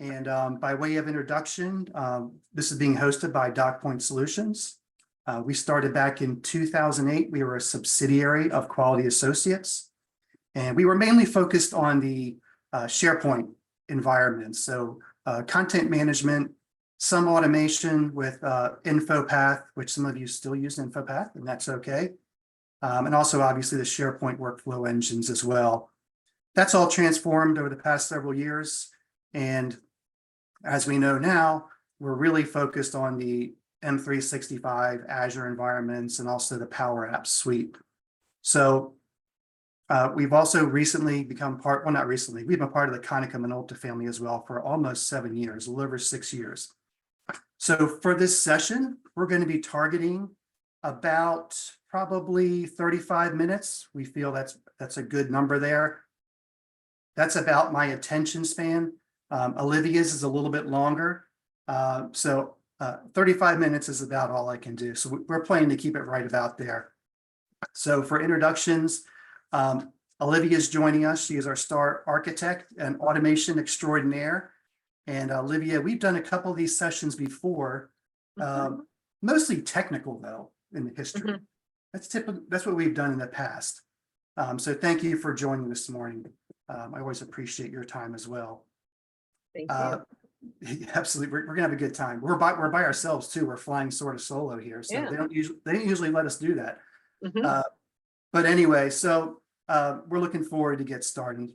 And by way of introduction, this is being hosted by atDocPoint Solutions. We started back in 2008. We were a subsidiary of Quality Associates, and we were mainly focused on the SharePoint environment. So content management, some automation with InfoPath, which some of you still use InfoPath, and that's okay. And also obviously the SharePoint workflow engines as well. That's all transformed over the past several years. And as we know now, we're really focused on the M365 Azure environments and also the PowerApps suite. So we've also recently become part, well, not recently, we've been part of the Konica Minolta family as well for almost 7 years, a little over 6 years. So for this session, we're going to be targeting about probably 35 minutes. We feel that's a good number there. That's about my attention span. Olivia's is a little bit longer. So 35 minutes is about all I can do. So we're planning to keep it right about there. So for introductions, Olivia's joining us. She is our star architect and automation extraordinaire. And Olivia, we've done a couple of these sessions before, mostly technical though in the history. That's typical. That's what we've done in the past. So thank you for joining this morning. I always appreciate your time as well. Thank you. Absolutely, we're gonna have a good time. We're by ourselves too. We're flying sort of solo here, so they don't usually let us do that. But anyway, so we're looking forward to get started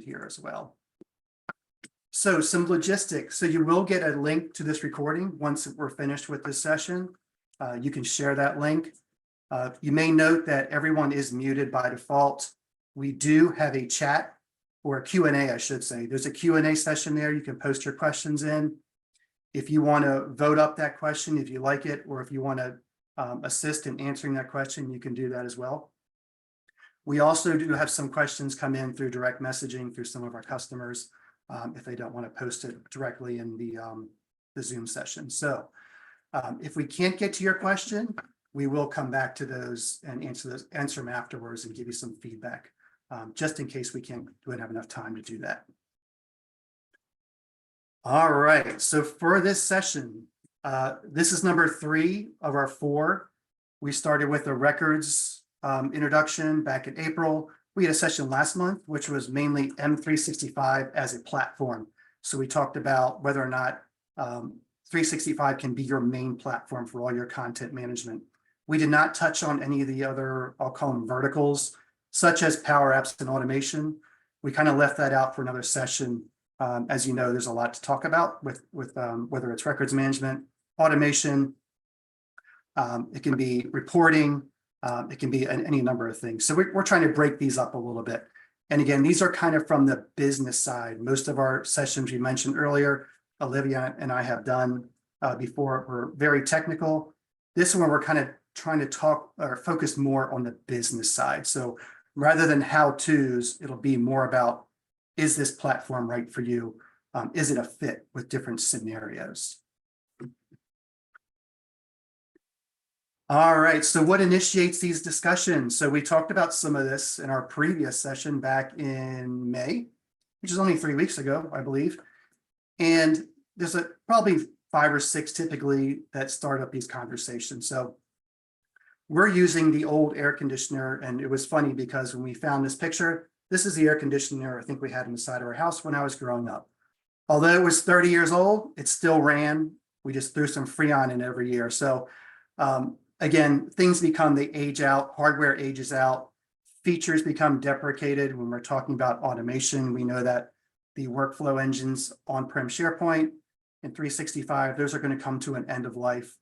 here as well. So some logistics. So you will get a link to this recording once we're finished with this session. You can share that link. You may note that everyone is muted by default. We do have a chat, or a Q&A, I should say. There's a Q&A session there. You can post your questions in. If you want to vote up that question, if you like it, or if you want to assist in answering that question, you can do that as well. We also do have some questions come in through direct messaging through some of our customers if they don't want to post it directly in the Zoom session. So if we can't get to your question, we will come back to those and answer them afterwards and give you some feedback. Just in case we don't have enough time to do that. All right, so for this session, this is number 3 of our 4. We started with a records introduction back in April. We had a session last month, which was mainly M365 as a platform. So we talked about whether or not 365 can be your main platform for all your content management. We did not touch on any of the other, I'll call them verticals, such as PowerApps and automation. We kind of left that out for another session. As you know, there's a lot to talk about with whether it's records management, automation, it can be reporting, it can be any number of things. So we're trying to break these up a little bit. And again, these are kind of from the business side. Most of our sessions we mentioned earlier, Olivia and I have done before, were very technical. This one we're kind of trying to talk or focus more on the business side. So rather than how-tos, it'll be more about, is this platform right for you? Is it a fit with different scenarios? All right, so what initiates these discussions? So we talked about some of this in our previous session back in May, which is only 3 weeks ago, I believe. And there's probably 5 or 6 typically that start up these conversations. So we're using the old air conditioner, and it was funny because when we found this picture, this is the air conditioner I think we had inside of our house when I was growing up. Although it was 30 years old, it still ran. We just threw some Freon in every year. So again, things become, they age out, hardware ages out, features become deprecated. When we're talking about automation, we know that the workflow engines on-prem SharePoint and 365, those are going to come to an end of life.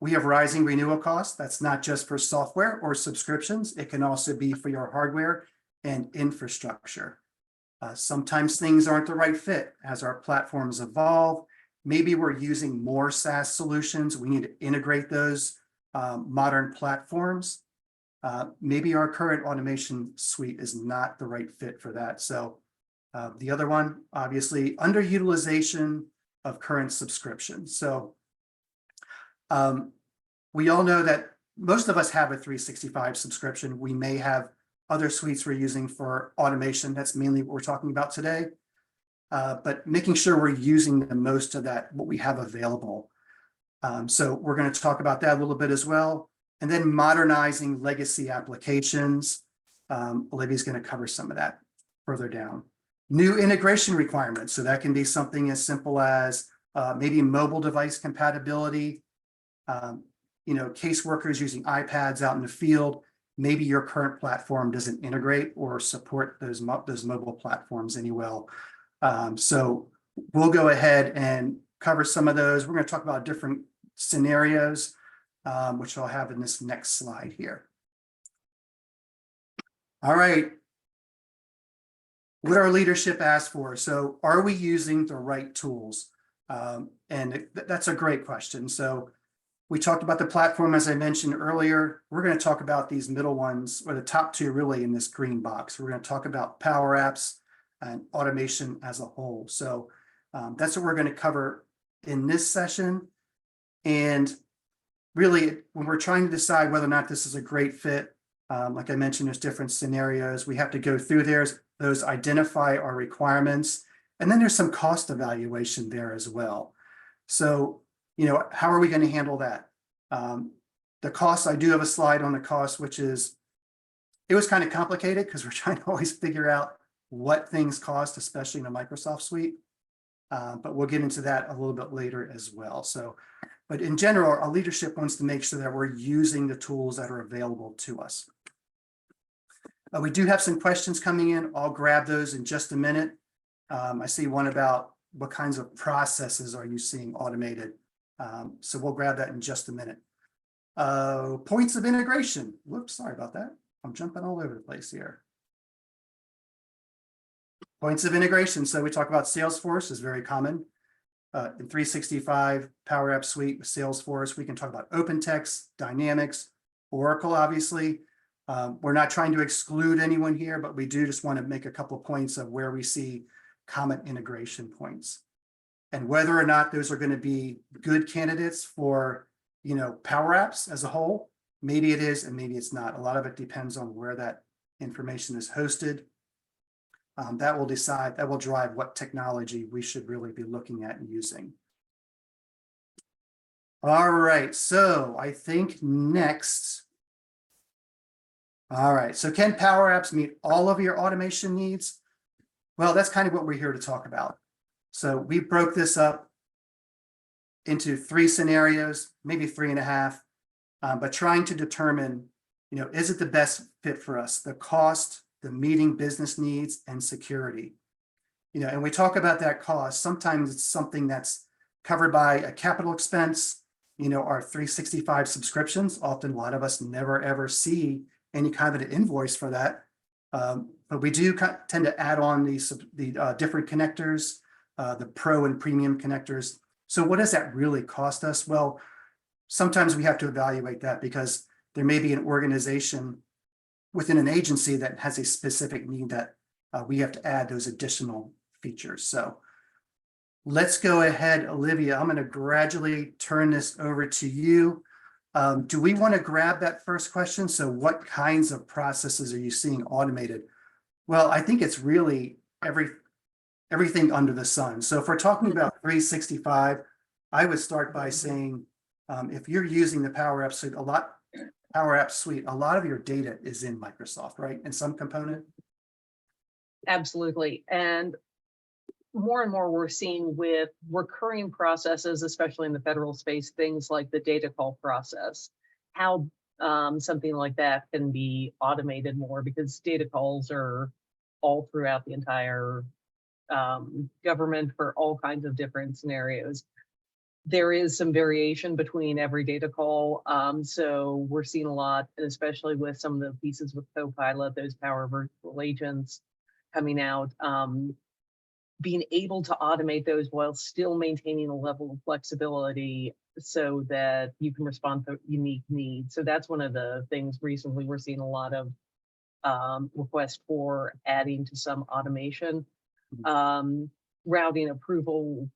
We have rising renewal costs. That's not just for software or subscriptions. It can also be for your hardware and infrastructure. Sometimes things aren't the right fit as our platforms evolve. Maybe we're using more SaaS solutions. We need to integrate those modern platforms. Maybe our current automation suite is not the right fit for that. So the other one, obviously, underutilization of current subscriptions. So we all know that most of us have a 365 subscription. We may have other suites we're using for automation. That's mainly what we're talking about today. but making sure we're using the most of that, what we have available. So we're going to talk about that a little bit as well. And then modernizing legacy applications. Olivia's going to cover some of that further down. New integration requirements. So that can be something as simple as maybe mobile device compatibility. Caseworkers using iPads out in the field. Maybe your current platform doesn't integrate or support those mobile platforms any well. So we'll go ahead and cover some of those. We're going to talk about different scenarios, which I'll have in this next slide here. All right. What our leadership asked for. So are we using the right tools? And that's a great question. So we talked about the platform, as I mentioned earlier. We're going to talk about these middle ones, or the top two really in this green box. We're going to talk about Power Apps and automation as a whole. So that's what we're going to cover in this session. And really, when we're trying to decide whether or not this is a great fit, like I mentioned, there's different scenarios. We have to go through those, identify our requirements, and then there's some cost evaluation there as well. So, how are we going to handle that? The cost, I do have a slide on the cost, which is, it was kind of complicated because we're trying to always figure out what things cost, especially in a Microsoft suite. But we'll get into that a little bit later as well. So, but in general, our leadership wants to make sure that we're using the tools that are available to us. We do have some questions coming in. I'll grab those in just a minute. I see one about what kinds of processes are you seeing automated? So we'll grab that in just a minute. Points of integration. Whoops, sorry about that. I'm jumping all over the place here. Points of integration. So we talk about Salesforce is very common. In 365 Power Apps Suite with Salesforce, we can talk about OpenText, Dynamics, Oracle, obviously. We're not trying to exclude anyone here, but we do just want to make a couple of points of where we see common integration points. And whether or not those are going to be good candidates for, Power Apps as a whole, maybe it is and maybe it's not. A lot of it depends on where that information is hosted. That will drive what technology we should really be looking at and using. All right, so I think next. All right, so can Power Apps meet all of your automation needs? Well, that's kind of what we're here to talk about. So we broke this up into 3 scenarios, maybe 3.5, but trying to determine, is it the best fit for us? The cost, the meeting business needs, and security. And we talk about that cost. Sometimes it's something that's covered by a capital expense, our 365 subscriptions. Often a lot of us never ever see any kind of an invoice for that. But we do tend to add on the different connectors, the pro and premium connectors. So what does that really cost us? Well, sometimes we have to evaluate that because there may be an organization within an agency that has a specific need that we have to add those additional features. So let's go ahead, Olivia. I'm going to gradually turn this over to you. Do we want to grab that first question? So what kinds of processes are you seeing automated? Well, I think it's really everything under the sun. So if we're talking about 365, I would start by saying, if you're using the Power Apps Suite, a lot of your data is in Microsoft, right? In some component? Absolutely. And more and more we're seeing with recurring processes, especially in the federal space, things like the data call process, how something like that can be automated more, because data calls are all throughout the entire government for all kinds of different scenarios. There is some variation between every data call. So we're seeing a lot, and especially with some of the pieces with Copilot, those Power Virtual Agents coming out, being able to automate those while still maintaining a level of flexibility so that you can respond to unique needs. So that's one of the things recently we're seeing a lot of requests for adding to some automation. Routing approval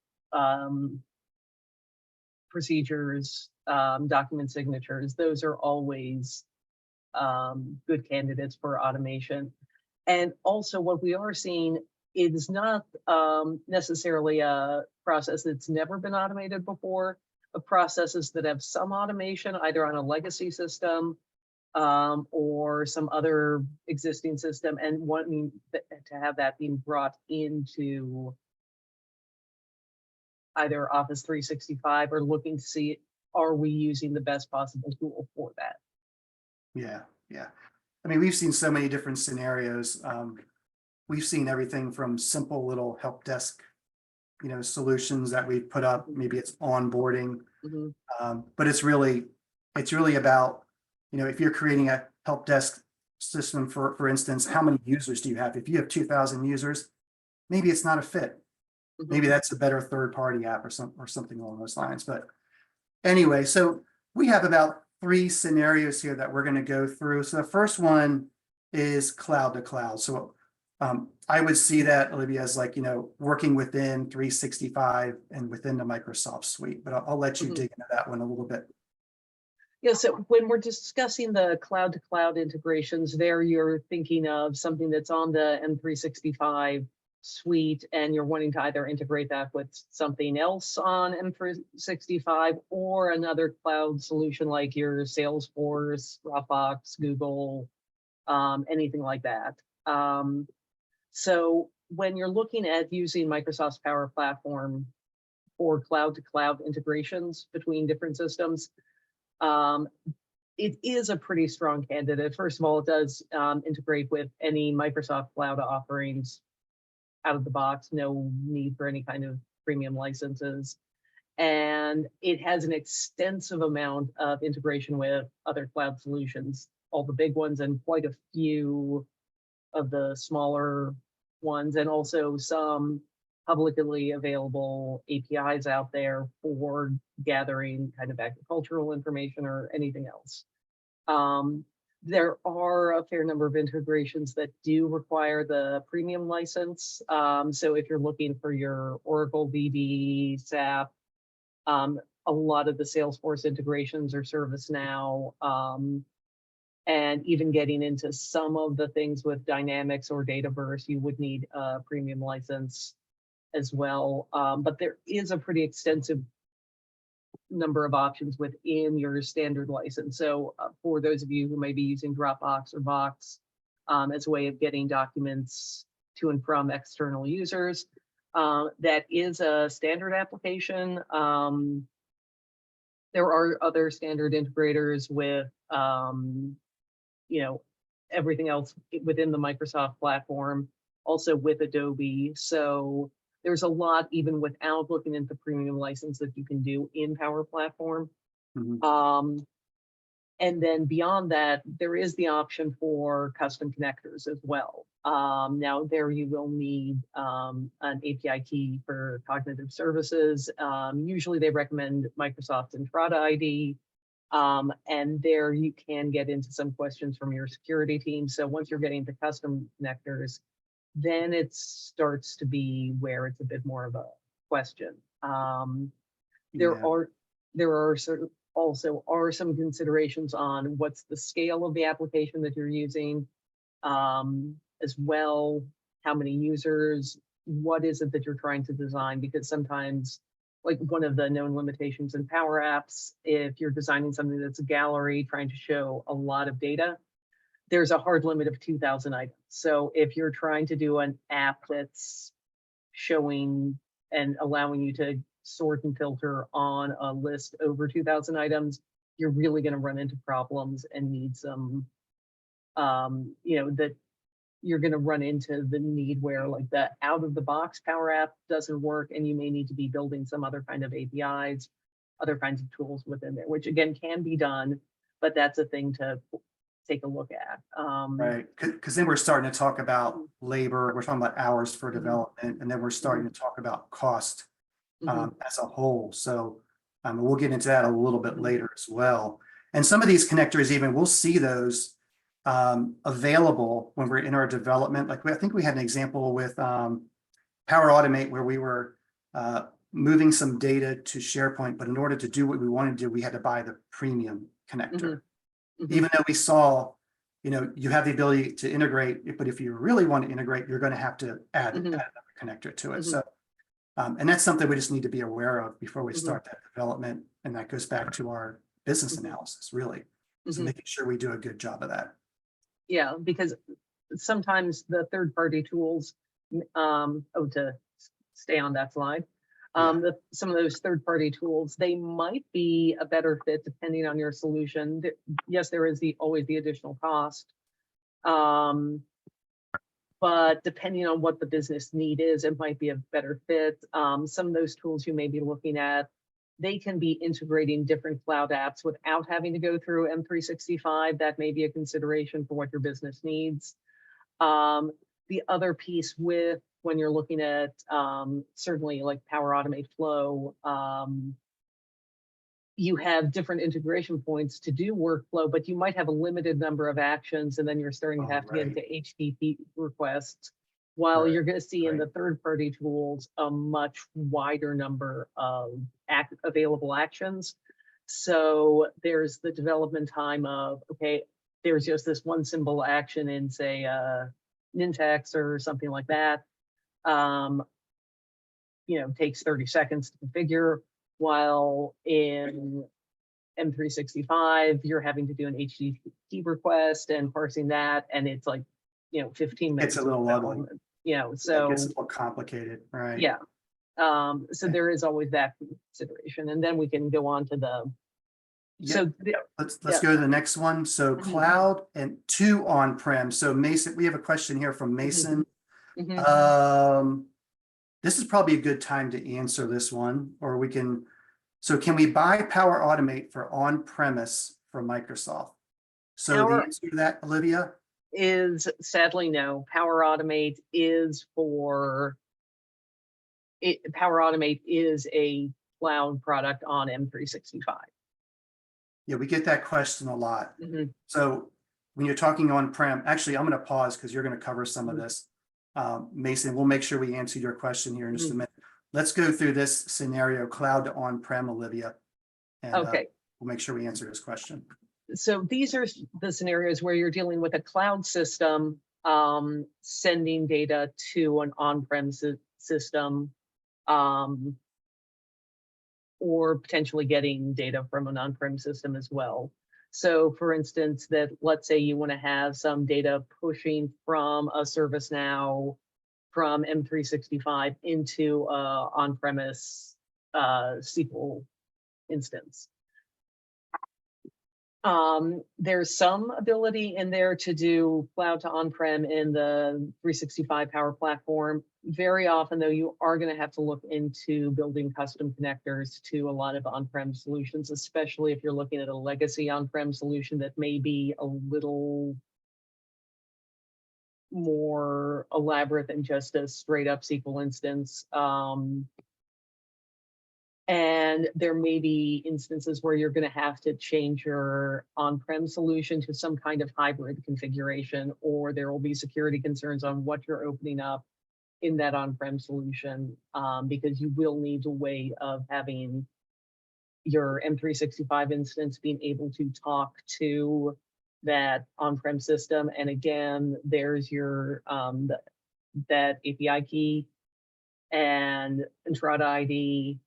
procedures, document signatures, those are always good candidates for automation. And also what we are seeing it is not necessarily a process that's never been automated before, but processes that have some automation, either on a legacy system or some other existing system, and wanting to have that being brought into either Office 365 or looking to see, are we using the best possible tool for that? Yeah, yeah. I mean, we've seen so many different scenarios. We've seen everything from simple little help desk, solutions that we've put up. Maybe it's onboarding, but it's really about, if you're creating a help desk system, for instance, how many users do you have? If you have 2,000 users, maybe it's not a fit. Maybe that's a better third-party app or something along those lines. But anyway, so we have about 3 scenarios here that we're going to go through. So the first one is cloud to cloud. So I would see that, Olivia, as like, working within 365 and within the Microsoft suite, but I'll let you dig into that one a little bit. Yeah, so when we're discussing the cloud to cloud integrations, there you're thinking of something that's on the M365 suite, and you're wanting to either integrate that with something else on M365 or another cloud solution like your Salesforce, Dropbox, Google, anything like that. So when you're looking at using Microsoft's Power Platform for cloud to cloud integrations between different systems, it is a pretty strong candidate. First of all, it does integrate with any Microsoft cloud offerings out of the box, no need for any kind of premium licenses. And it has an extensive amount of integration with other cloud solutions, all the big ones and quite a few of the smaller ones, and also some publicly available APIs out there for gathering kind of agricultural information or anything else. There are a fair number of integrations that do require the premium license. So if you're looking for your Oracle VB, SAP, a lot of the Salesforce integrations are ServiceNow, and even getting into some of the things with Dynamics or Dataverse, you would need a premium license as well. But there is a pretty extensive number of options within your standard license. So for those of you who may be using Dropbox or Box as a way of getting documents to and from external users, that is a standard application. There are other standard integrators with, everything else within the Microsoft platform, also with Adobe. So there's a lot, even without looking into premium license, that you can do in Power Platform. And then beyond that, there is the option for custom connectors as well. Now there you will need an API key for cognitive services. Usually they recommend Microsoft Entrada ID. And there you can get into some questions from your security team. So once you're getting to custom connectors, then it starts to be where it's a bit more of a question. There are some considerations on what's the scale of the application that you're using, as well, how many users, what is it that you're trying to design, because sometimes, like one of the known limitations in Power Apps, if you're designing something that's a gallery trying to show a lot of data, there's a hard limit of 2,000 items. So if you're trying to do an app that's showing and allowing you to sort and filter on a list over 2,000 items, you're really going to run into problems and need some, that you're going to run into the need where like the out of the box Power App doesn't work, and you may need to be building some other kind of APIs, other kinds of tools within there, which again can be done, but that's a thing to take a look at. Right, because then we're starting to talk about labor, we're talking about hours for development, and then we're starting to talk about cost as a whole. So we'll get into that a little bit later as well. And some of these connectors, even we'll see those available when we're in our development. Like I think we had an example with Power Automate where we were moving some data to SharePoint, but in order to do what we wanted to do, we had to buy the premium connector. Even though we saw you have the ability to integrate, but if you really want to integrate, you're going to have to add another connector to it. So, and that's something we just need to be aware of before we start that development. And that goes back to our business analysis, really. So making sure we do a good job of that. Yeah, because sometimes the third-party tools, to stay on that slide, some of those third-party tools, they might be a better fit depending on your solution. Yes, there is always the additional cost, but depending on what the business need is, it might be a better fit. Some of those tools you may be looking at, they can be integrating different cloud apps without having to go through M365. That may be a consideration for what your business needs. The other piece when you're looking at certainly like Power Automate Flow, you have different integration points to do workflow, but you might have a limited number of actions, and then you're starting to have to get into HTTP requests. While you're going to see in the third-party tools a much wider number of available actions. So there's the development time of, okay, there's just this one symbol action in, say, Nintex or something like that. Takes 30 seconds to configure, while in M365, you're having to do an HTTP request and parsing that, and it's like, 15 minutes. It's a little ugly. So it gets a little complicated, right? Yeah. So there is always that consideration, and then we can go on to the. So let's go to the next one. So cloud and to on-prem. So Mason, we have a question here from Mason. This is probably a good time to answer this one, or we can. So can we buy Power Automate for on-premise from Microsoft? So the answer to that, Olivia, is sadly no. Power Automate is Power Automate is a cloud product on M365. Yeah, we get that question a lot. So when you're talking on-prem, actually, I'm going to pause because you're going to cover some of this. Mason, we'll make sure we answer your question here in just a minute. Let's go through this scenario, cloud to on-prem, Olivia. And we'll make sure we answer this question. So these are the scenarios where you're dealing with a cloud system sending data to an on-prem system, or potentially getting data from an on-prem system as well. So for instance, let's say you want to have some data pushing from a ServiceNow from M365 into a on-premise SQL instance. There's some ability in there to do cloud to on-prem in the 365 Power Platform. Very often, though, you are going to have to look into building custom connectors to a lot of on-prem solutions, especially if you're looking at a legacy on-prem solution that may be a little more elaborate than just a straight up SQL instance. And there may be instances where you're going to have to change your on-prem solution to some kind of hybrid configuration, or there will be security concerns on what you're opening up in that on-prem solution, because you will need a way of having your M365 instance being able to talk to that on-prem system. And again, there's your that API key and Entrada ID.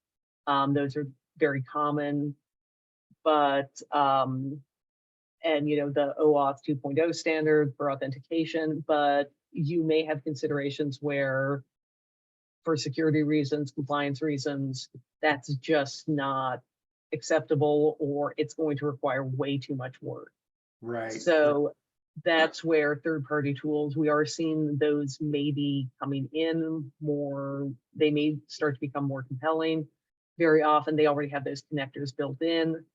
Those are very common, but and the OAuth 2.0 standard for authentication, but you may have considerations where, for security reasons, compliance reasons, that's just not acceptable, or it's going to require way too much work. Right. So that's where third-party tools, we are seeing those maybe coming in more, they may start to become more compelling. Very often they already have those connectors built in.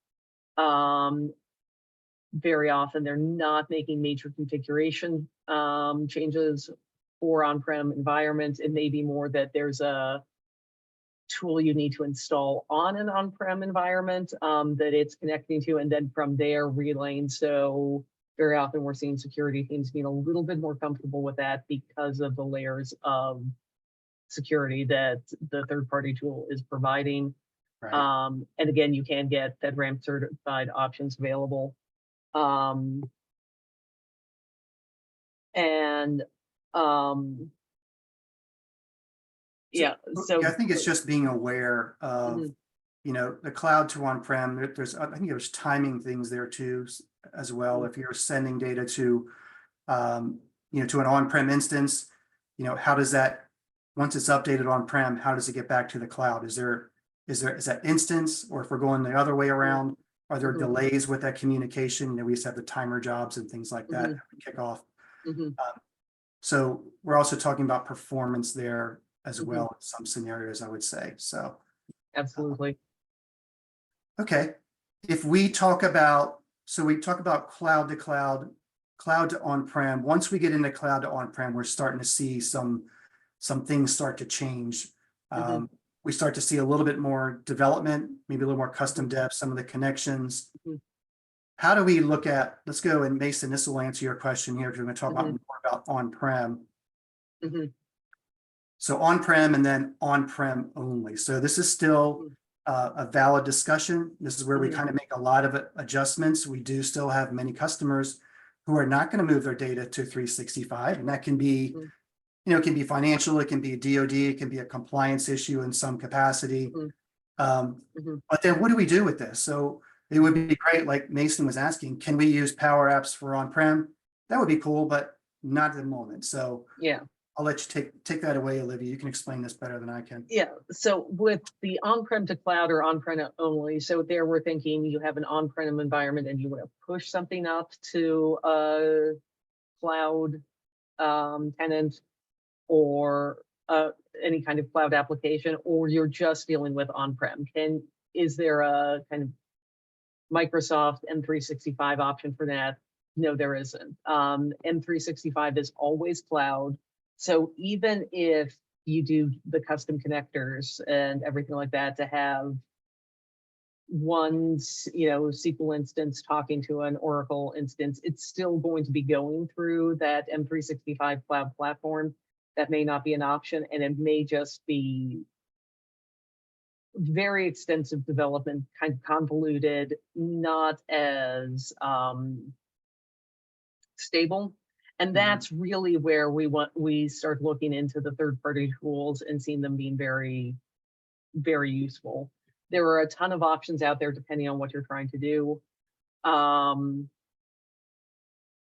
Very often they're not making major configuration changes for on-prem environments. It may be more that there's a tool you need to install on an on-prem environment that it's connecting to, and then from there relaying. So very often we're seeing security teams being a little bit more comfortable with that because of the layers of security that the third-party tool is providing. Right. And again, you can get FedRAMP certified options available. And yeah, so Yeah, I think it's just being aware of, mhm, the cloud to on-prem. I think there's timing things there too, as well. mhm, If you're sending data to, to an on-prem instance, how does that, once it's updated on-prem, how does it get back to the cloud? Is that instance, or if we're going the other way mhm, around, are there mhm, delays with that communication? We used to have the timer jobs and things like that mhm, kick off. mhm, So we're also talking about performance there as well mhm, in some scenarios, I would say. So, absolutely. okay. If we talk about, so we talk about cloud to cloud, cloud to on-prem. Once we get into cloud to on-prem, we're starting to see some things start to change. Mhm, We start to see a little bit more development, maybe a little more mhm, custom dev, some of the connections. mhm, How do we look at, let's go, and Mason, this will answer your question here, because we're going to talk about mhm, more about on-prem. mhm, So on-prem and then on-prem only. So this is still a valid discussion. This is where we mhm, kind of make a lot of adjustments. We do still have many customers who are not going to move their data to 365, and that can be, mhm, it can be financial, it can be DoD, it can be a compliance issue in some capacity. mhm, mhm, But then what do we do with this? So it would be great, like Mason was asking, can we use Power Apps for on-prem? That would be cool, but not at the moment. So yeah. I'll let you take that away, Olivia. You can explain this better than I can. Yeah, so with the on-prem to cloud or on-prem only, so there we're thinking you have an on-prem environment and you want to push something up to a cloud tenant or any kind of cloud application, or you're just dealing with on-prem. Is there a kind of Microsoft M365 option for that? No, there isn't. M365 is always cloud. So even if you do the custom connectors and everything like that to have one, SQL instance talking to an Oracle instance, it's still going to be going through that M365 cloud platform. That may not be an option, and it may just be very extensive development, kind of convoluted, not as stable. And that's really where we start looking into the third-party tools and seeing them being very, very useful. There are a ton of options out there depending on what you're trying to do.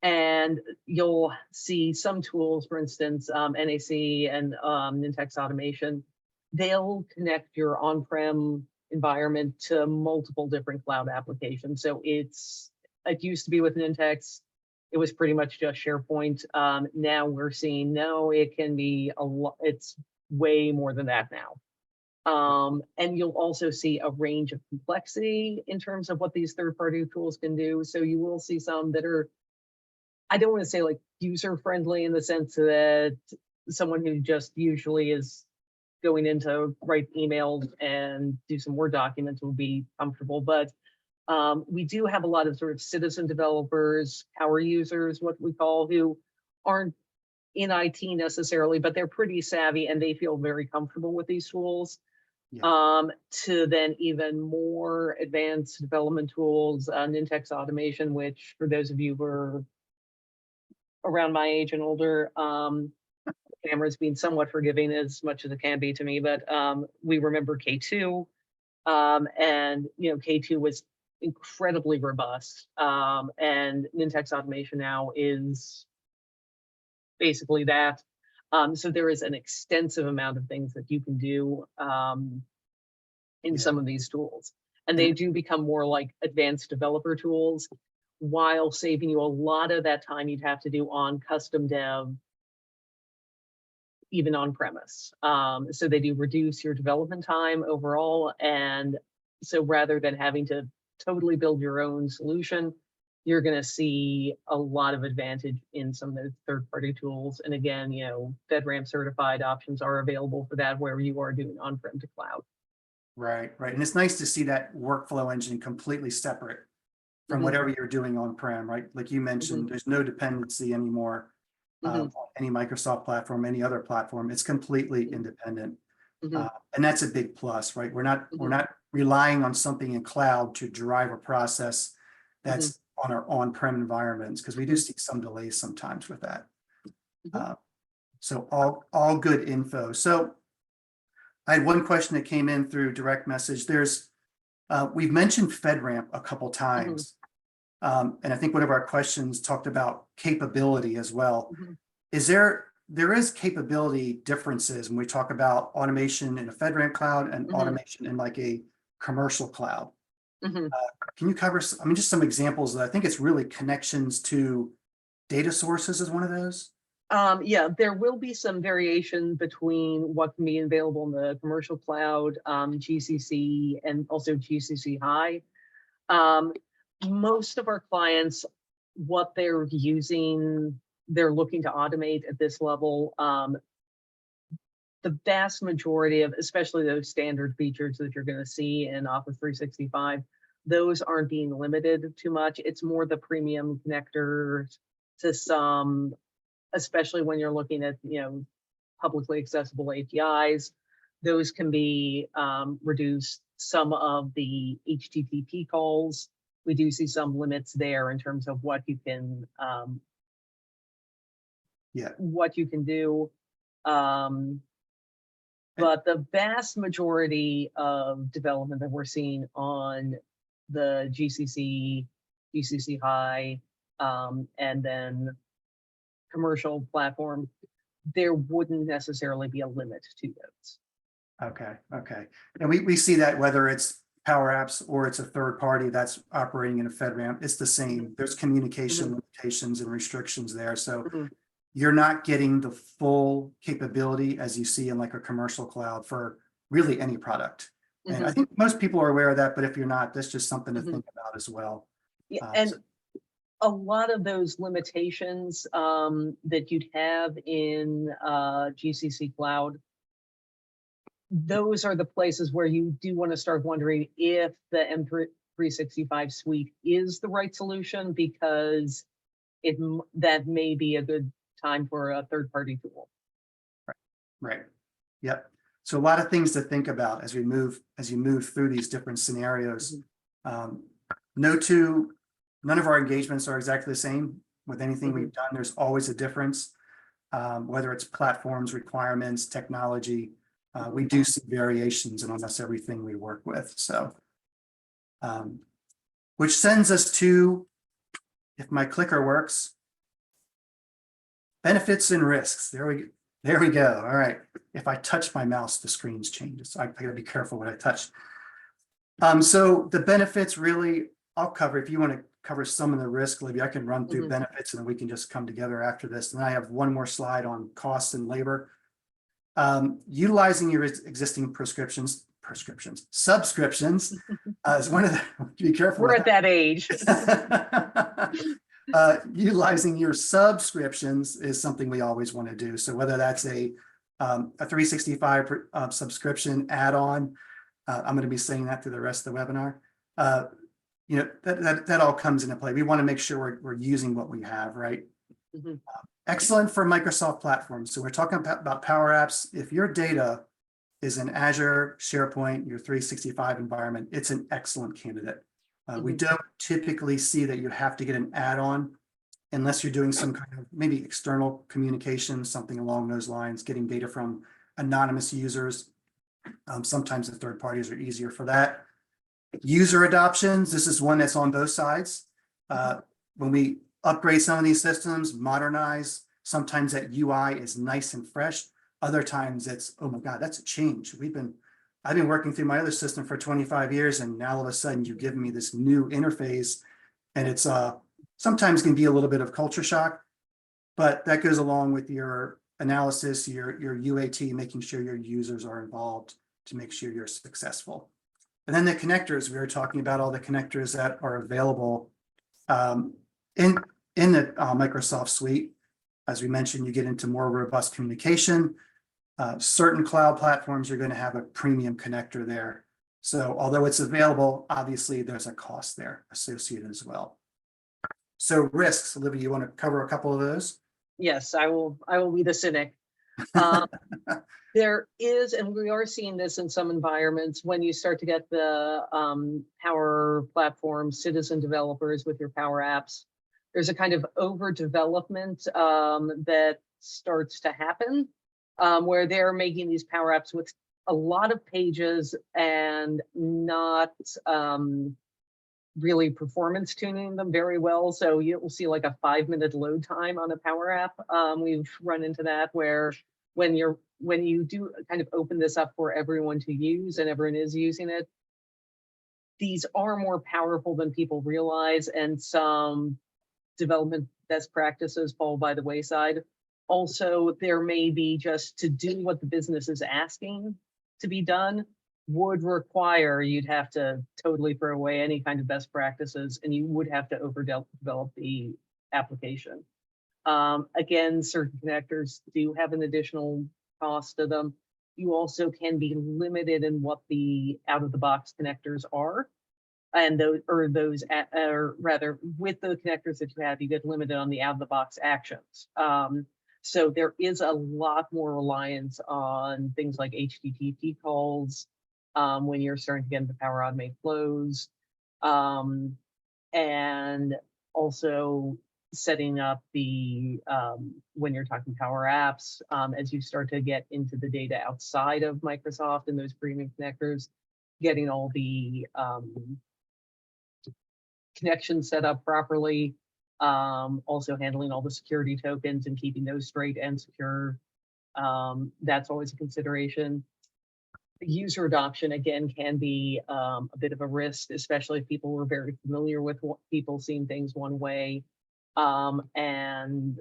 And you'll see some tools, for instance, NAC and Nintex automation, they'll connect your on-prem environment to multiple different cloud applications. So it used to be with Nintex, it was pretty much just SharePoint. Now we're seeing, no, it can be a lot, it's way more than that now. And you'll also see a range of complexity in terms of what these third-party tools can do. So you will see some that are, I don't want to say like user friendly in the sense that someone who just usually is going in to write emails and do some Word documents will be comfortable. But we do have a lot of sort of citizen developers, power users, what we call, who aren't in IT necessarily, but they're pretty savvy and they feel very comfortable with these tools. Yeah. To then even more advanced development tools, Nintex automation, which for those of you who are around my age and older, cameras being somewhat forgiving as much as it can be to me, but we remember K2, and K2 was incredibly robust, and Nintex automation now is basically that. So there is an extensive amount of things that you can do in Yeah. some of these tools, and they And do become more like advanced developer tools, while saving you a lot of that time you'd have to do on custom dev, even on premise. So they do reduce your development time overall. And so rather than having to totally build your own solution, you're going to see a lot of advantage in some of those third-party tools. And again, FedRAMP certified options are available for that where you are doing on-prem to cloud. right. And it's nice to see that workflow engine completely separate from Mhm, whatever you're doing on-prem, right? Like you mhm, mentioned, there's no dependency anymore on mhm, any Microsoft platform, any other platform. It's completely mhm, independent. mhm, And that's a big plus, right? We're mhm, not relying on something in cloud to drive a process mhm, that's on our on-prem environments, because we do mhm, see some delays sometimes with that. Uh, So all good info. So I had one question that came in through direct message. We've mentioned FedRAMP a couple times. And I think one of our questions talked about capability as well. There is capability differences when we talk about automation in a FedRAMP cloud and automation in like a commercial cloud. Can you cover, just some examples that I think it's really connections to data sources is one of those? Yeah, there will be some variation between what can be available in the commercial cloud, GCC, and also GCC high. Most of our clients, what they're using, they're looking to automate at this level. The vast majority of, especially those standard features that you're going to see in Office 365, those aren't being limited too much. It's more the premium connectors to some, especially when you're looking at, publicly accessible APIs, those can be reduced. Some of the HTTP calls, we do see some limits there in terms of what you can, what you can do. But the vast majority of development that we're seeing on the GCC, GCC high, and then commercial platform, there wouldn't necessarily be a limit to those. Okay. And we see that whether it's PowerApps or it's a third party that's operating in a FedRAMP, it's the same. There's communication limitations and restrictions there. So you're not getting the full capability as you see in like a commercial cloud for really any product. And I think most people are aware of that, but if you're not, that's just something to think about as well. Yeah, and a lot of those limitations that you'd have in GCC cloud, those are the places where you do want to start wondering if the M365 suite is the right solution, because that may be a good time for a third-party tool. Right. Yep. So a lot of things to think about as you move through these different scenarios. None of our engagements are exactly the same with anything we've done. There's always a difference, whether it's platforms, requirements, technology. We do see variations in almost everything we work with. So, which sends us to, if my clicker works, benefits and risks. There we go. All right. If I touch my mouse, the screen changes. So I gotta be careful what I touch. So the benefits really, I'll cover. If you want to cover some of the risk, Olivia, I can run through benefits and then we can just come together after this. And I have one more slide on costs and labor. Utilizing your existing subscriptions is one of the, be careful. We're at that age. Utilizing your subscriptions is something we always want to do. So whether that's a 365 subscription add-on, I'm going to be saying that through the rest of the webinar. That all comes into play. We want to make sure we're using what we have, right? Excellent for Microsoft platforms. So we're talking about PowerApps. If your data is in Azure, SharePoint, your 365 environment, it's an excellent candidate. We don't typically see that you have to get an add-on unless you're doing some kind of maybe external communication, something along those lines, getting data from anonymous users. Sometimes the third parties are easier for that. User adoptions, this is one that's on both sides. When we upgrade some of these systems, modernize, sometimes that UI is nice and fresh. Other times it's, oh my God, that's a change. I've been working through my other system for 25 years, and now all of a sudden you've given me this new interface, and it's sometimes can be a little bit of culture shock, but that goes along with your analysis, your UAT, making sure your users are involved to make sure you're successful. And then the connectors, we were talking about all the connectors that are available in the Microsoft suite. As we mentioned, you get into more robust communication. Certain cloud platforms, you're going to have a premium connector there. So although it's available, obviously there's a cost there associated as well. So risks, Olivia, you want to cover a couple of those? Yes, I will be the cynic. There is, and we are seeing this in some environments, when you start to get the Power Platform citizen developers with your Power Apps, there's a kind of overdevelopment that starts to happen, where they're making these Power Apps with a lot of pages and not really performance tuning them very well. So you'll see like a 5-minute load time on a Power App. We've run into that where when you do kind of open this up for everyone to use and everyone is using it, these are more powerful than people realize, and some development best practices fall by the wayside. Also, there may be just to do what the business is asking to be done would require you'd have to totally throw away any kind of best practices, and you would have to overdevelop the application. Again, certain connectors do have an additional cost to them. You also can be limited in what the out-of-the-box connectors are. And those, or rather, with the connectors that you have, you get limited on the out-of-the-box actions. So there is a lot more reliance on things like HTTP calls when you're starting to get into Power Automate flows. And also setting up the, when you're talking Power Apps, as you start to get into the data outside of Microsoft and those premium connectors, getting all the connections set up properly, also handling all the security tokens and keeping those straight and secure. That's always a consideration. User adoption, again, can be a bit of a risk, especially if people were very familiar with people seeing things one way. And,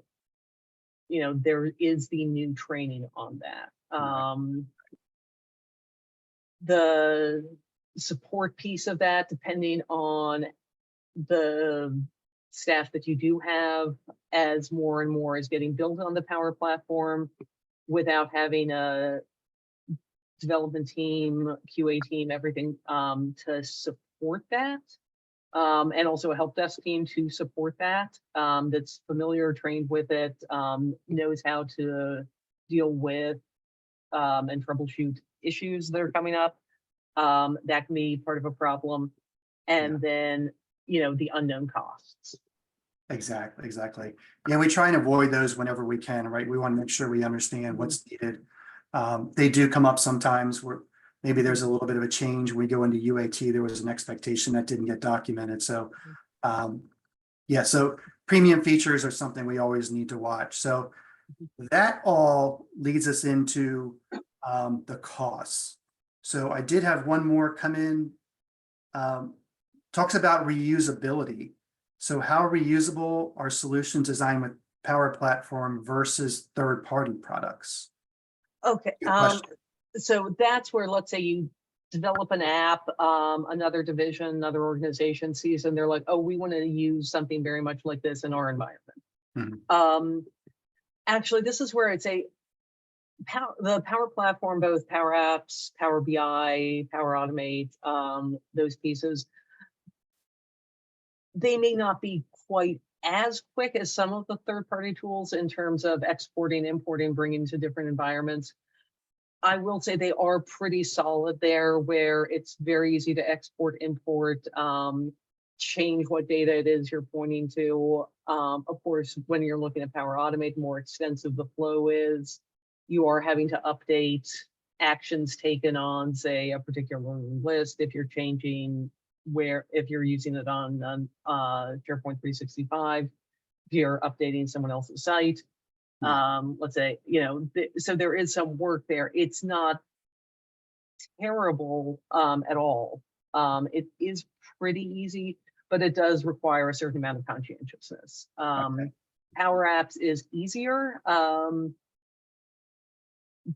you know, there is the new training on that. The support piece of that, depending on the staff that you do have, as more and more is getting built on the Power Platform, without having a development team, QA team, everything to support that. And also a help desk team to support that, that's familiar, trained with it, knows how to deal with and troubleshoot issues that are coming up. That can be part of a problem. And then, you know, the unknown costs. Exactly. Yeah, we try and avoid those whenever we can, right? We want to make sure we understand what's needed. They do come up sometimes where maybe there's a little bit of a change. We go into UAT, there was an expectation that didn't get documented. So yeah, so premium features are something we always need to watch. So that all leads us into the costs. So I did have one more come in, talks about reusability. So how reusable are solutions designed with Power Platform versus third-party products? Okay, so that's where, let's say you develop an app, another division, another organization sees, and they're like, oh, we want to use something very much like this in our environment. Actually, this is where I'd say the Power Platform, both Power Apps, Power BI, Power Automate, those pieces, they may not be quite as quick as some of the third-party tools in terms of exporting, importing, bringing to different environments. I will say they are pretty solid there, where it's very easy to export, import, change what data it is you're pointing to. Of course, when you're looking at Power Automate, the more extensive the flow is, you are having to update actions taken on, say, a particular list if you're changing if you're using it on SharePoint 365, if you're updating someone else's site. Let's say, you know, so there is some work there. It's not terrible at all. It is pretty easy, but it does require a certain amount of conscientiousness. Power Apps is easier,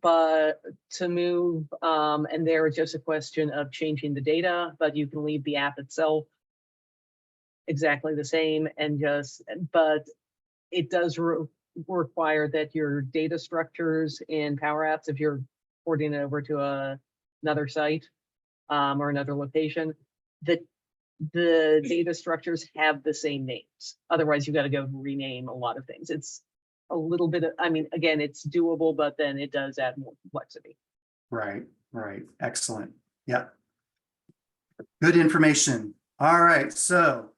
but to move, and there it's just a question of changing the data, but you can leave the app itself exactly the same, and but it does require that your data structures in Power Apps, if you're porting it over to another site or another location, that the data structures have the same names. Otherwise, you got to go rename a lot of things. It's a little bit of, I mean, again, it's doable, but then it does add more complexity. Right. Excellent. Yeah. Good information. All right. So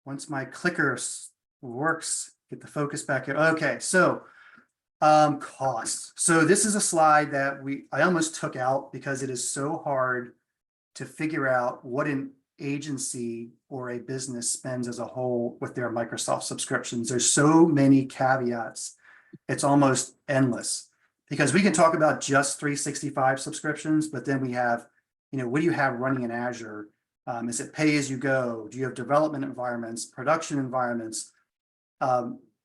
once my clicker works get the focus back here. Okay, so costs. So this is a slide that I almost took out because it is so hard to figure out what an agency or a business spends as a whole with their Microsoft subscriptions. There's so many caveats. It's almost endless because we can talk about just 365 subscriptions, but then we have, what do you have running in Azure? Is it pay as you go? Do you have development environments, production environments?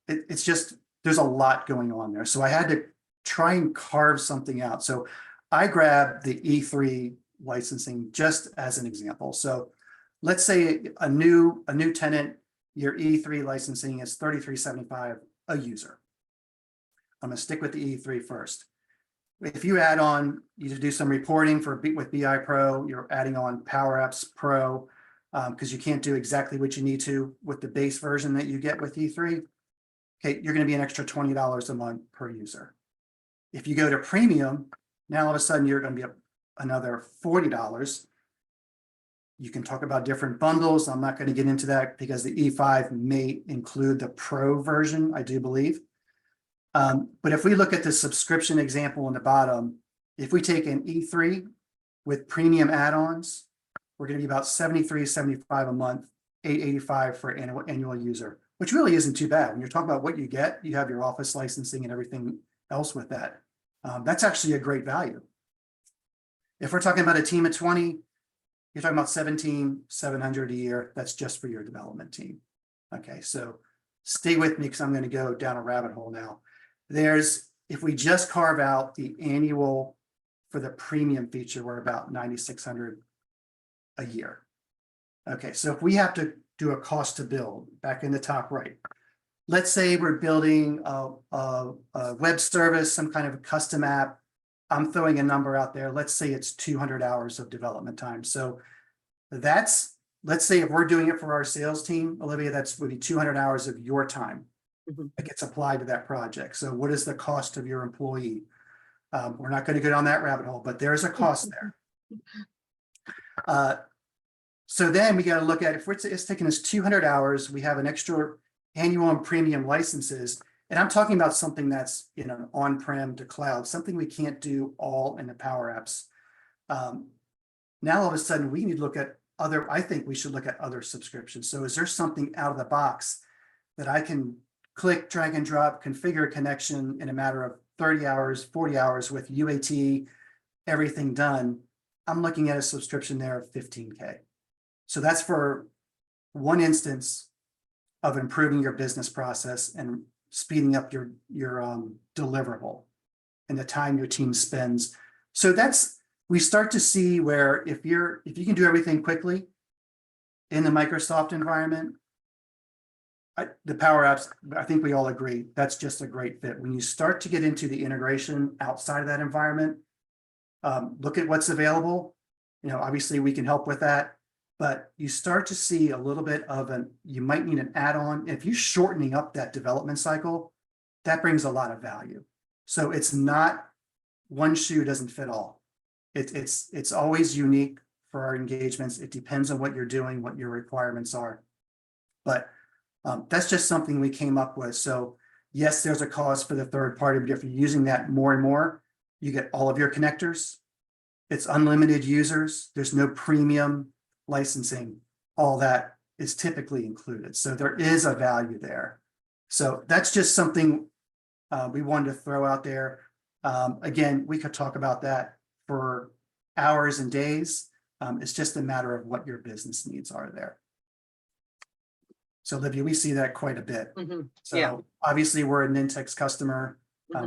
It's just, there's a lot going on there. So I had to try and carve something out. So I grabbed the E3 licensing just as an example. So let's say a new tenant, your E3 licensing is $33.75 a user. I'm going to stick with the E3 first. If you add on, you do some reporting with BI Pro, you're adding on PowerApps Pro, because you can't do exactly what you need to with the base version that you get with E3. Okay, you're going to be an extra $20 a month per user. If you go to premium, now all of a sudden you're going to be another $40. You can talk about different bundles. I'm not going to get into that because the E5 may include the Pro version, I do believe. But if we look at the subscription example on the bottom, if we take an E3 with premium add-ons, we're going to be about $73.75 a month, $885 for annual user, which really isn't too bad. When you're talking about what you get, you have your Office licensing and everything else with that. That's actually a great value. If we're talking about a team of 20, you're talking about $17,700 a year. That's just for your development team. Okay, so stay with me because I'm going to go down a rabbit hole now. If we just carve out the annual for the premium feature, we're about $9,600 a year. Okay, so if we have to do a cost to build back in the top right, let's say we're building a web service, some kind of a custom app. I'm throwing a number out there. Let's say it's 200 hours of development time. So let's say if we're doing it for our sales team, Olivia, that's would be 200 hours of your time that gets applied to that project. So what is the cost of your employee? We're not going to go down that rabbit hole, but there's a cost there. So then we got to look at if it's taking us 200 hours, we have an extra annual and premium licenses. And I'm talking about something that's on-prem to cloud, something we can't do all in the Power Apps. Now all of a sudden we need to look at I think we should look at other subscriptions. So is there something out of the box that I can click, drag and drop, configure a connection in a matter of 30 hours, 40 hours with UAT, everything done? I'm looking at a subscription there of $15K. So that's for one instance of improving your business process and speeding up your deliverable and the time your team spends. So we start to see where if you can do everything quickly in the Microsoft environment, the Power Apps, I think we all agree, that's just a great fit. When you start to get into the integration outside of that environment, look at what's available. Obviously we can help with that, but you start to see a little bit of you might need an add-on. If you're shortening up that development cycle, that brings a lot of value. So it's not one shoe doesn't fit all. It's always unique for our engagements. It depends on what you're doing, what your requirements are. But that's just something we came up with. So yes, there's a cost for the third party, but if you're using that more and more, you get all of your connectors. It's unlimited users. There's no premium licensing. All that is typically included. So there is a value there. So that's just something we wanted to throw out there. Again, we could talk about that for hours and days. It's just a matter of what your business needs are there. So Olivia, we see that quite a bit. So obviously we're a Nintex customer.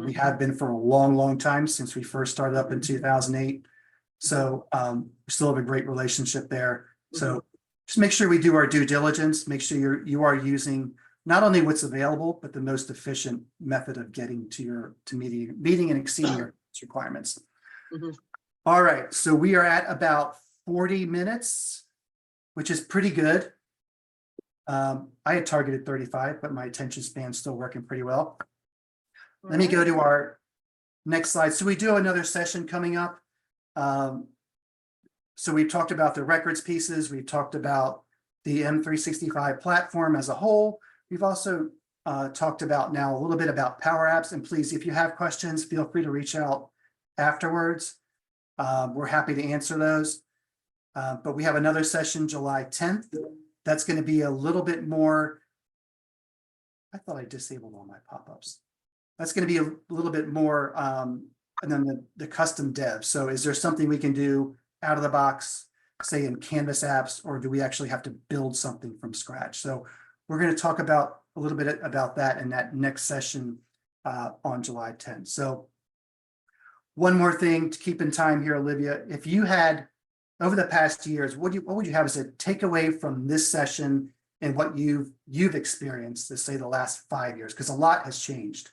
We have been for a long, long time since we first started up in 2008. So we still have a great relationship there. So just make sure we do our due diligence, make sure you are using not only what's available, but the most efficient method of getting to meeting and exceeding your requirements. All right, so we are at about 40 minutes, which is pretty good. I had targeted 35, but my attention span's still working pretty well. Let me go to our next slide. So we do have another session coming up. So we've talked about the records pieces. We've talked about the M365 platform as a whole. We've also talked about now a little bit about Power Apps, and please, if you have questions, feel free to reach out afterwards. We're happy to answer those. But we have another session July 10th. That's going to be a little bit more. I thought I disabled all my pop-ups. That's going to be a little bit more, and then the custom dev. So is there something we can do out of the box, say in Canvas apps, or do we actually have to build something from scratch? So we're going to talk about a little bit about that in that next session on July 10th. So one more thing to keep in time here, Olivia, if you had over the past years, what would you have as a takeaway from this session and what you've experienced, let's say the last 5 years, because a lot has changed.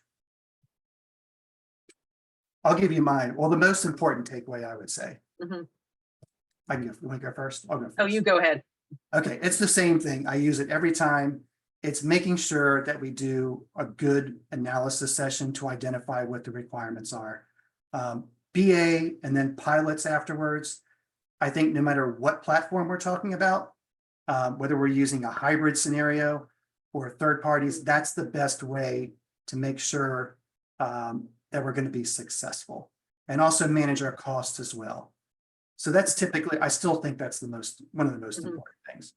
I'll give you mine. Well, the most important takeaway, I would say. I can go. You want to go first? I'll go first. Oh, you go ahead. Okay, it's the same thing. I use it every time. It's making sure that we do a good analysis session to identify what the requirements are. BA and then pilots afterwards. I think no matter what platform we're talking about, whether we're using a hybrid scenario or third parties, that's the best way to make sure that we're going to be successful and also manage our costs as well. So that's typically, I still think that's one of the most important things.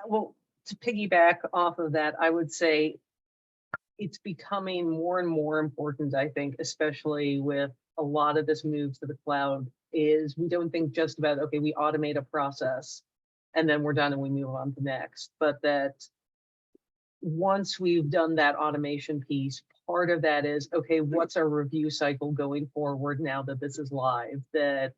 Well, to piggyback off of that, I would say it's becoming more and more important, I think, especially with a lot of this move to the cloud, is we don't think just about, okay, we automate a process and then we're done and we move on to next, but that once we've done that automation piece, part of that is, okay, what's our review cycle going forward now that this is live? That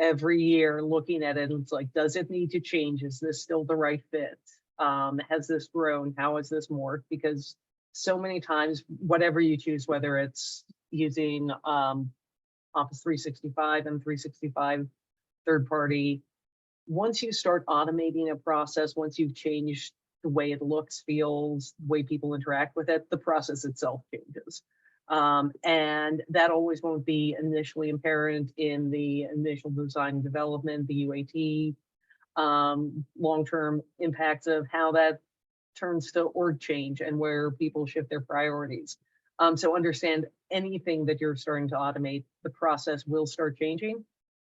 every year looking at it, it's like, does it need to change? Is this still the right fit? Has this grown? How has this morphed? Because so many times, whatever you choose, whether it's using Office 365 and 365 third party, once you start automating a process, once you've changed the way it looks, feels, the way people interact with it, the process itself changes. And that always won't be initially apparent in the initial design and development, the UAT, long-term impacts of how that turns to org change and where people shift their priorities. So understand anything that you're starting to automate, the process will start changing.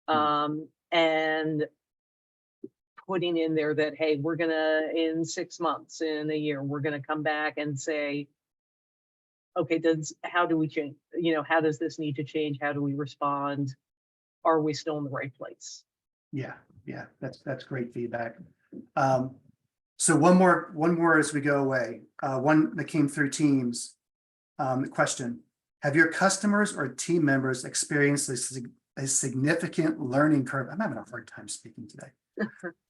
And putting in there that, hey, we're gonna, in 6 months, in a year, we're gonna come back and say, okay, how do we change? You know, how does this need to change? How do we respond? Are we still in the right place? Yeah, that's great feedback. So one more as we go away. One that came through Teams. Question: have your customers or team members experienced a significant learning curve? I'm having a hard time speaking today.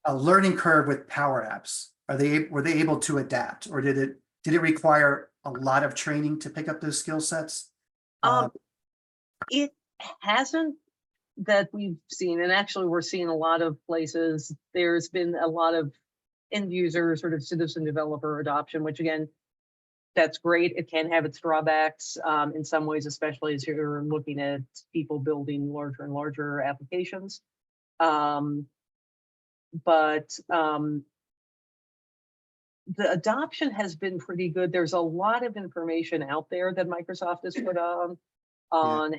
A learning curve with Power Apps. Were they able to adapt, or did it require a lot of training to pick up those skill sets? It hasn't, that we've seen, and actually we're seeing a lot of places. There's been a lot of end user sort of citizen developer adoption, which again, that's great. It can have its drawbacks in some ways, especially as you're looking at people building larger and larger applications. But the adoption has been pretty good. There's a lot of information out there that Microsoft has put on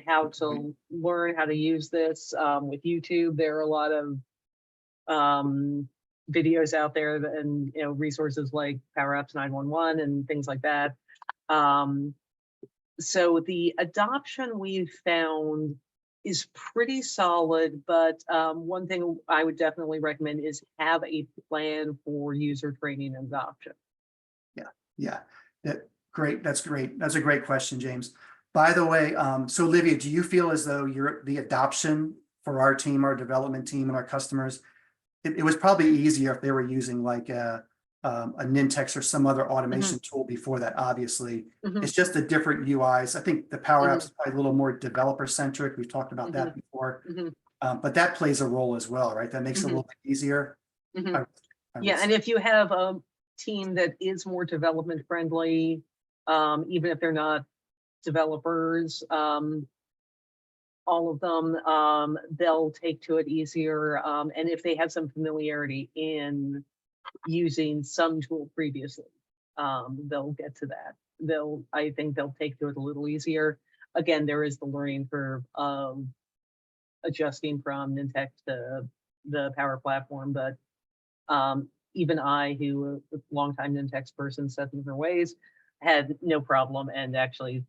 how to learn how to use this. With YouTube, there are a lot of videos out there and resources like PowerApps 911 and things like that. So the adoption we've found is pretty solid, but one thing I would definitely recommend is have a plan for user training and adoption. Great. That's great. That's a great question, James. By the way, so Olivia, do you feel as though the adoption for our team, our development team, and our customers, it was probably easier if they were using like a Nintex or some other automation tool before that, obviously. It's just the different UIs. I think the Power Apps is probably a little more developer-centric. We've talked about that before. But that plays a role as well, right? That makes it a little bit easier. Yeah, and if you have a team that is more development friendly, even if they're not developers, all of them, they'll take to it easier. And if they have some familiarity in using some tool previously, they'll get to that. I think they'll take to it a little easier. Again, there is the learning curve of adjusting from Nintex to the Power Platform, but even I, who a longtime Nintex person, set different ways, had no problem and actually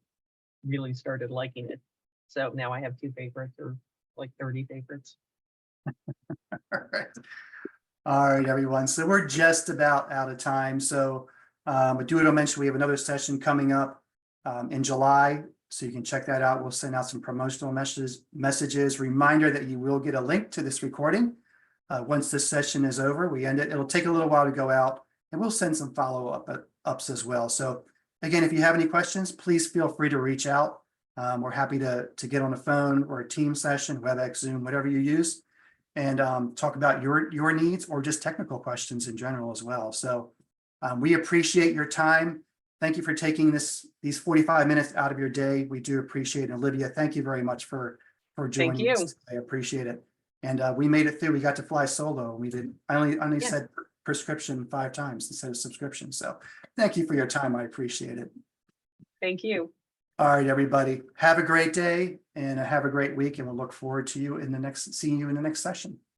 really started liking it. So now I have 2 favorites, or like 30 favorites. All right, everyone. So we're just about out of time. So but do want to mention we have another session coming up in July. So you can check that out. We'll send out some promotional messages. Reminder that you will get a link to this recording. Once this session is over, we end it. It'll take a little while to go out, and we'll send some follow-ups as well. So again, if you have any questions, please feel free to reach out. We're happy to get on a phone or a team session, WebEx, Zoom, whatever you use, and talk about your needs or just technical questions in general as well. So we appreciate your time. Thank you for taking these 45 minutes out of your day. We do appreciate it. Olivia, thank you very much for joining us. I appreciate it. And we made it through. We got to fly solo. We did. I only said prescription 5 times instead of subscription. So thank you for your time. I appreciate it. Thank you. All right, everybody. Have a great day and have a great week. And we'll look forward to seeing you in the next session.